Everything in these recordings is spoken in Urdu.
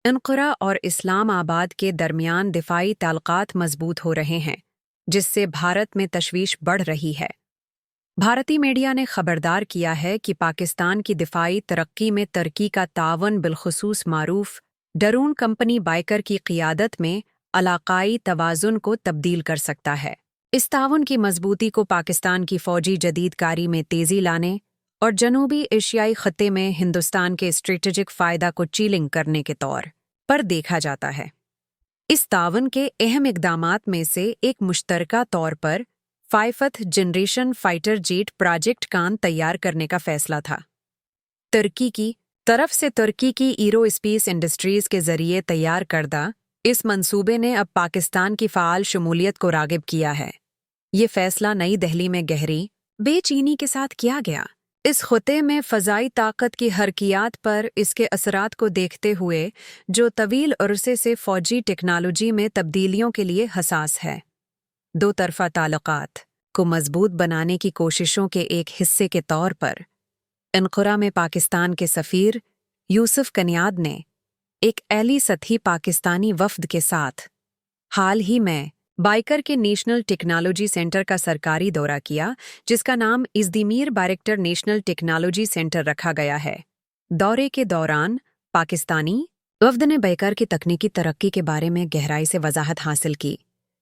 انقرہ اور اسلام آباد کے درمیان دفاعی تعلقات مضبوط ہو رہے ہیں، جس سے بھارت میں تشویش بڑھ رہی ہے۔ بھارتی میڈیا نے خبردار کیا ہے کہ پاکستان کی دفاعی ترقی میں ترکی کا تعاون بالخصوص معروف ڈرون کمپنی بائیکر کی قیادت میں علاقائی توازن کو تبدیل کر سکتا ہے۔ اس تعاون کی مضبوطی کو پاکستان کی فوجی جدید کاری میں تیزی لانے اور جنوبی ایشیائی خطے میں ہندوستان کے اسٹریٹجک فائدہ کو چیلنج کرنے کے طور پر دیکھا جاتا ہے۔ اس تعاون کے اہم اقدامات میں سے ایک مشترکہ طور پر 5th generation fighter jet project کان تیار کرنے کا فیصلہ تھا۔ ترکی کی طرف سے ترکی کی ایرو اسپیس انڈسٹریز کے ذریعے تیار کردہ اس منصوبے نے اب پاکستان کی فعال شمولیت کو راغب کیا ہے۔ یہ فیصلہ نئی دہلی میں گہری بے چینی کے ساتھ کیا گیا۔ اس خطے میں فضائی طاقت کی حرکیات پر اس کے اثرات کو دیکھتے ہوئے، جو طویل عرصے سے فوجی ٹیکنالوجی میں تبدیلیوں کے لیے حساس ہے۔ دو طرفہ تعلقات کو مضبوط بنانے کی کوششوں کے ایک حصے کے طور پر انقرہ میں پاکستان کے سفیر یوسف کنیاد نے ایک اعلی سطحی پاکستانی وفد کے ساتھ حال ہی میں بائیکر کے نیشنل ٹیکنالوجی سینٹر کا سرکاری دورہ کیا، جس کا نام ازدیمیر بائیکر نیشنل ٹیکنالوجی سینٹر رکھا گیا ہے۔ دورے کے دوران پاکستانی وفد نے بائیکر کی تکنیکی ترقی کے بارے میں گہرائی سے وضاحت حاصل کی،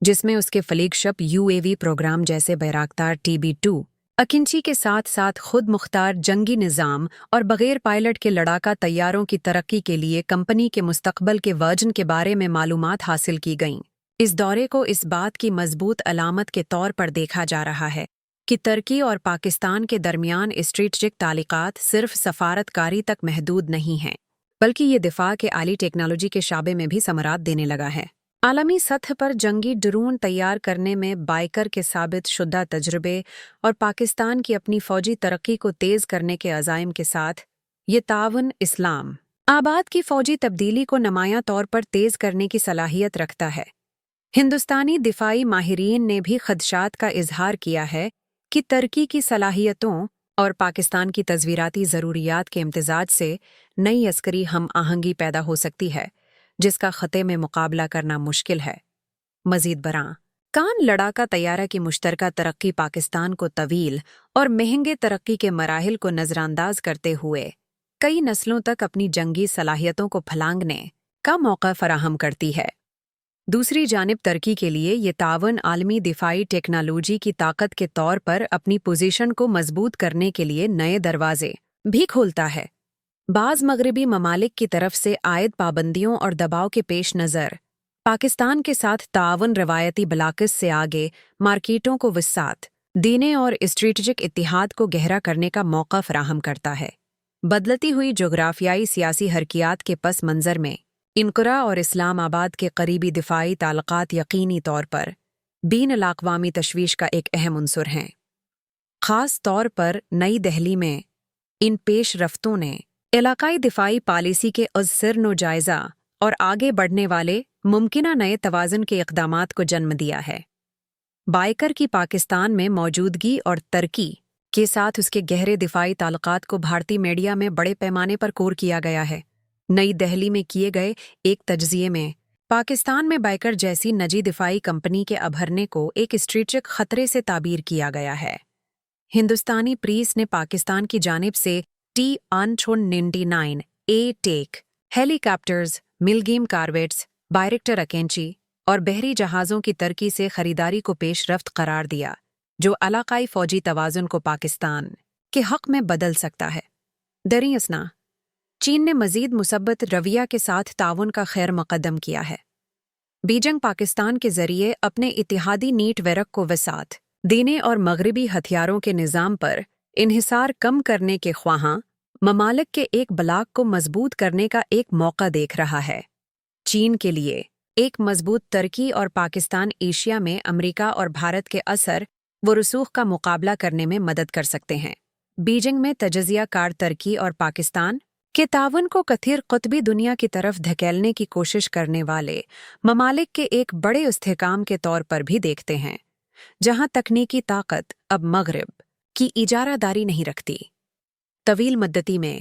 جس میں اس کے فلیگ شپ UAV پروگرام جیسے بیراکتار TB2 اکنچی کے ساتھ ساتھ خود مختار جنگی نظام اور بغیر پائلٹ کے لڑاکا طیاروں کی ترقی کے لیے کمپنی کے مستقبل کے ورژن کے بارے میں معلومات حاصل کی گئیں۔ اس دورے کو اس بات کی مضبوط علامت کے طور پر دیکھا جا رہا ہے کہ ترکی اور پاکستان کے درمیان اسٹریٹجک تعلقات صرف سفارت کاری تک محدود نہیں ہیں، بلکہ یہ دفاع کے عالی ٹیکنالوجی کے شعبے میں بھی ثمرات دینے لگا ہے۔ عالمی سطح پر جنگی ڈرون تیار کرنے میں بائیکر کے ثابت شدہ تجربے اور پاکستان کی اپنی فوجی ترقی کو تیز کرنے کے عزائم کے ساتھ، یہ تعاون اسلام آباد کی فوجی تبدیلی کو نمایاں طور پر تیز کرنے کی صلاحیت رکھتا ہے۔ ہندوستانی دفاعی ماہرین نے بھی خدشات کا اظہار کیا ہے کہ ترکی کی صلاحیتوں اور پاکستان کی تصویراتی ضروریات کے امتزاج سے نئی عسکری ہم آہنگی پیدا ہو سکتی ہے، جس کا خطے میں مقابلہ کرنا مشکل ہے۔ مزید برآں، کان لڑاکا طیارہ کی مشترکہ ترقی پاکستان کو طویل اور مہنگے ترقی کے مراحل کو نظر انداز کرتے ہوئے کئی نسلوں تک اپنی جنگی صلاحیتوں کو پھلانگنے کا موقع فراہم کرتی ہے۔ دوسری جانب ترکی کے لیے یہ تعاون عالمی دفاعی ٹیکنالوجی کی طاقت کے طور پر اپنی پوزیشن کو مضبوط کرنے کے لیے نئے دروازے بھی کھولتا ہے۔ بعض مغربی ممالک کی طرف سے عائد پابندیوں اور دباؤ کے پیش نظر پاکستان کے ساتھ تعاون روایتی بلاکس سے آگے مارکیٹوں کو وسعت دینے اور اسٹریٹجک اتحاد کو گہرا کرنے کا موقع فراہم کرتا ہے۔ بدلتی ہوئی جغرافیائی سیاسی حرکیات کے پس منظر میں انقرہ اور اسلام آباد کے قریبی دفاعی تعلقات یقینی طور پر بین الاقوامی تشویش کا ایک اہم عنصر ہیں۔ خاص طور پر نئی دہلی میں ان پیش رفتوں نے علاقائی دفاعی پالیسی کے ازسر و جائزہ اور آگے بڑھنے والے ممکنہ نئے توازن کے اقدامات کو جنم دیا ہے۔ بائیکر کی پاکستان میں موجودگی اور ترکی کے ساتھ اس کے گہرے دفاعی تعلقات کو بھارتی میڈیا میں بڑے پیمانے پر کور کیا گیا ہے۔ نئی دہلی میں کیے گئے ایک تجزیے میں پاکستان میں بائیکر جیسی نجی دفاعی کمپنی کے ابھرنے کو ایک اسٹریٹجک خطرے سے تعبیر کیا گیا ہے۔ ہندوستانی پریس نے پاکستان کی جانب سے T-199 اے ٹیک ہیلی کاپٹرز، ملگیم کارویٹس، بائیرکٹر اکینچی اور بحری جہازوں کی ترکی سے خریداری کو پیش رفت قرار دیا، جو علاقائی فوجی توازن کو پاکستان کے حق میں بدل سکتا ہے۔ دریں اثنا، چین نے مزید مثبت رویہ کے ساتھ تعاون کا خیر مقدم کیا ہے۔ بیجنگ پاکستان کے ذریعے اپنے اتحادی نیٹ ورک کو وسعت دینے اور مغربی ہتھیاروں کے نظام پر انحصار کم کرنے کے خواہاں ممالک کے ایک بلاک کو مضبوط کرنے کا ایک موقع دیکھ رہا ہے۔ چین کے لیے ایک مضبوط ترکی اور پاکستان ایشیا میں امریکہ اور بھارت کے اثر و رسوخ کا مقابلہ کرنے میں مدد کر سکتے ہیں۔ بیجنگ میں تجزیہ کار ترکی اور پاکستان کے تعاون کو کثیر قطبی دنیا کی طرف دھکیلنے کی کوشش کرنے والے ممالک کے ایک بڑے استحکام کے طور پر بھی دیکھتے ہیں، جہاں تکنیکی طاقت اب مغرب کی اجارہ داری نہیں رکھتی۔ طویل مدتی میں